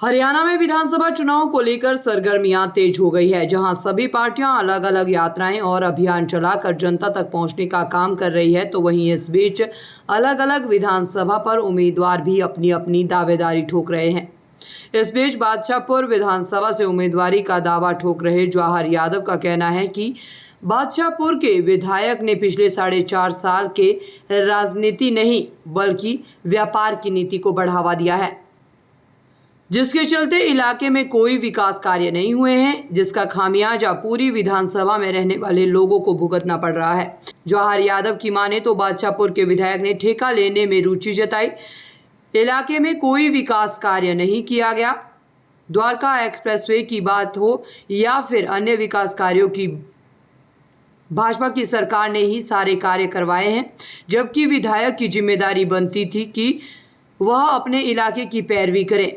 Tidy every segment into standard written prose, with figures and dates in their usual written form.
हरियाणा में विधानसभा चुनाव को लेकर सरगर्मियां तेज हो गई है, जहां सभी पार्टियां अलग अलग यात्राएं और अभियान चलाकर जनता तक पहुंचने का काम कर रही है। तो वहीं इस बीच अलग अलग विधानसभा पर उम्मीदवार भी अपनी अपनी दावेदारी ठोक रहे हैं। इस बीच बादशाहपुर विधानसभा से उम्मीदवारी का दावा ठोक रहे जवाहर यादव का कहना है कि बादशाहपुर के विधायक ने पिछले 4.5 साल के राजनीति नहीं बल्कि व्यापार की नीति को बढ़ावा दिया है, जिसके चलते इलाके में कोई विकास कार्य नहीं हुए हैं, जिसका खामियाजा पूरी विधानसभा में रहने वाले लोगों को भुगतना पड़ रहा है। जवाहर यादव की माने तो बादशाहपुर के विधायक ने ठेका लेने में रुचि जताई, इलाके में कोई विकास कार्य नहीं किया गया। द्वारका एक्सप्रेसवे की बात हो या फिर अन्य विकास कार्यों की, भाजपा की सरकार ने ही सारे कार्य करवाए हैं, जबकि विधायक की जिम्मेदारी बनती थी कि वह अपने इलाके की पैरवी करें,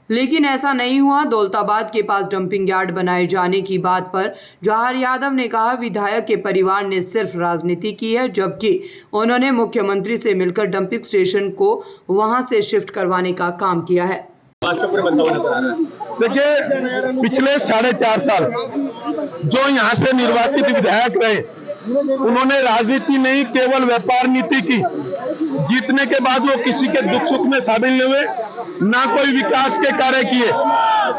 लेकिन ऐसा नहीं हुआ। दौलताबाद के पास डंपिंग यार्ड बनाए जाने की बात पर जवाहर यादव ने कहा, विधायक के परिवार ने सिर्फ राजनीति की है, जबकि उन्होंने मुख्यमंत्री से मिलकर डंपिंग स्टेशन को वहां से शिफ्ट करवाने का काम किया है। देखिए, पिछले 4.5 साल जो यहाँ से निर्वाचित विधायक रहे, उन्होंने राजनीति नहीं केवल व्यापार नीति की। जीतने के बाद वो किसी के दुख सुख में शामिल नहीं हुए, ना कोई विकास के कार्य किए।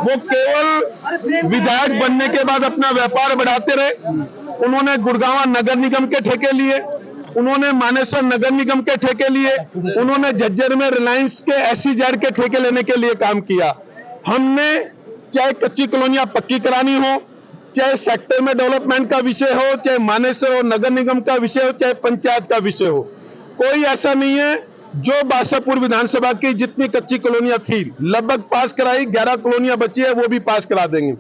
वो केवल विधायक बनने के बाद अपना व्यापार बढ़ाते रहे। उन्होंने गुड़गांव नगर निगम के ठेके लिए, उन्होंने मानेसर नगर निगम के ठेके लिए, उन्होंने झज्जर में रिलायंस के SEZ के ठेके लेने के लिए काम किया। हमने चाहे कच्ची कॉलोनियां पक्की करानी हो, चाहे सेक्टर में डेवलपमेंट का विषय हो, चाहे मानेसर और नगर निगम का विषय हो, चाहे पंचायत का विषय हो, कोई ऐसा नहीं है जो बादशाहपुर विधानसभा की जितनी कच्ची कॉलोनियां थी लगभग पास कराई। 11 कॉलोनियां बची है, वो भी पास करा देंगे।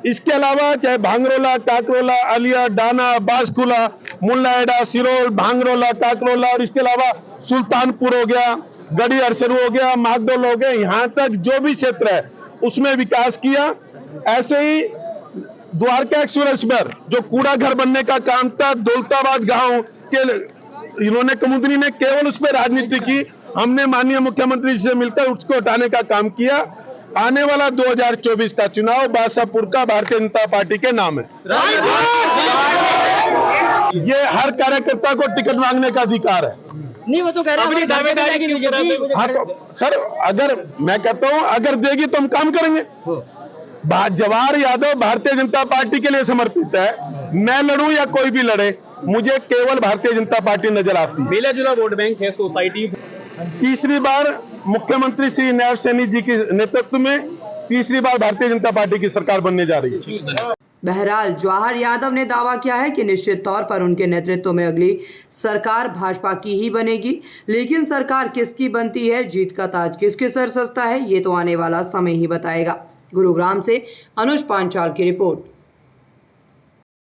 इसके अलावा चाहे भांगरोला, काकरोला, आलिया, डाना, बांसकुला, मुल्लाएडा, सिरोल, भांगरोला, काकरोला और इसके अलावा सुल्तानपुर हो गया, गढ़ी अरसरू हो गया, मागडोल हो गया, यहाँ तक जो भी क्षेत्र है उसमें विकास किया। ऐसे ही द्वारका एक्सप्रेस पर जो कूड़ा घर बनने का काम था, दौलताबाद गांव के इन्होंने कमुदनी ने केवल उस पर राजनीति की। हमने माननीय मुख्यमंत्री से मिलकर उसको हटाने का काम किया। आने वाला 2024 का चुनाव बादशाहपुर का भारतीय जनता पार्टी के नाम है। ये हर कार्यकर्ता को टिकट मांगने का अधिकार है। नहीं, वो तो कह रहे हैं हाँ, तो सर अगर मैं कहता हूँ अगर देगी तो हम काम करेंगे। जवाहर यादव भारतीय जनता पार्टी के लिए समर्पित है। मैं लड़ूं या कोई भी लड़े, मुझे केवल भारतीय जनता पार्टी नजर आती है। मिला जुला वोट बैंक है सोसाइटी। तीसरी बार मुख्यमंत्री श्री नायब सैनी जी के नेतृत्व में तीसरी बार भारतीय जनता पार्टी की सरकार बनने जा रही है। बहरहाल जवाहर यादव ने दावा किया है कि निश्चित तौर पर उनके नेतृत्व में अगली सरकार भाजपा की ही बनेगी, लेकिन सरकार किसकी बनती है, जीत का ताज किसके सर सजता है, ये तो आने वाला समय ही बताएगा। गुरुग्राम से अनुज पांचाल की रिपोर्ट।